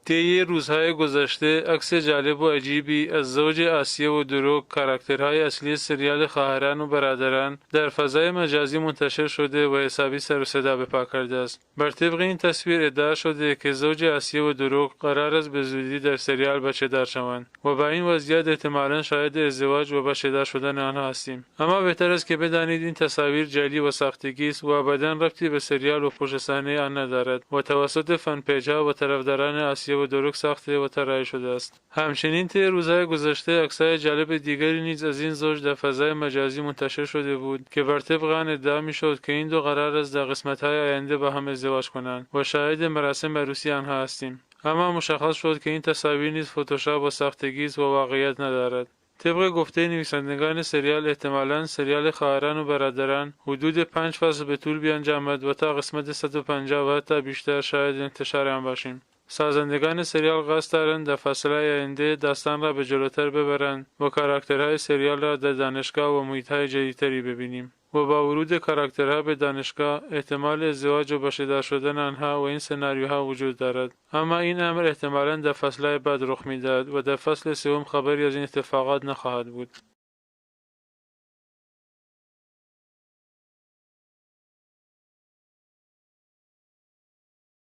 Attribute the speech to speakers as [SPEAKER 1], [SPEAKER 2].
[SPEAKER 1] طی روزهای گذشته عکس جالب و عجیبی از زوج آسیه و دروغ، کاراکترهای اصلی سریال خواهران و برادران، در فضای مجازی منتشر شده و حسابی سر و صدا به پا کرده است. بر طبق این تصویر ادعا شده که زوج آسیه و دروغ قرار است به زودی در سریال بچه‌دار شوند و با این وضعیت احتمالاً شاهد ازدواج و بچه‌دار شدن آنها هستیم. اما بهتر است که بدانید این تصاویر جعلی و ساختگی است و ابداً ربطی به سریال و پشت صحنه آن ندارد و توسط فن پیج‌ها و طرفداران آسیه و دروغ ساخته و طراحی شده است. همچنین طی روزهای گذشته عکس‌های جالب دیگری نیز از این زوج در فضای مجازی منتشر شده بود که بر طبق آن ادعا می‌شد که این دو قرار است در قسمت‌های آینده با هم ازدواج کنند و شاهد مراسم عروسی آنها هستیم. اما مشخص شد که این تصاویر نیز فتوشاپ و ساختگی است و واقعیت ندارد. طبق گفته نویسندگان سریال احتمالاً سریال خواهران و برادران حدود 5 فصل به طول بیانجامد و تا قسمت 150 و حتی بیشتر شاید انتشار آن باشیم. سازندگان سریال قصد دارند در فصل‌های آینده داستان را به جلوتر ببرند و کاراکترهای سریال را در دانشگاه و محیط‌های جدیدتری ببینیم و با ورود کاراکترها به دانشگاه احتمال ازدواج و بچه‌دار شدن آنها و این سناریوها وجود دارد. اما این امر احتمالاً در فصل‌های بعد رخ می‌دهد و در فصل سوم خبری از این اتفاقات نخواهد بود.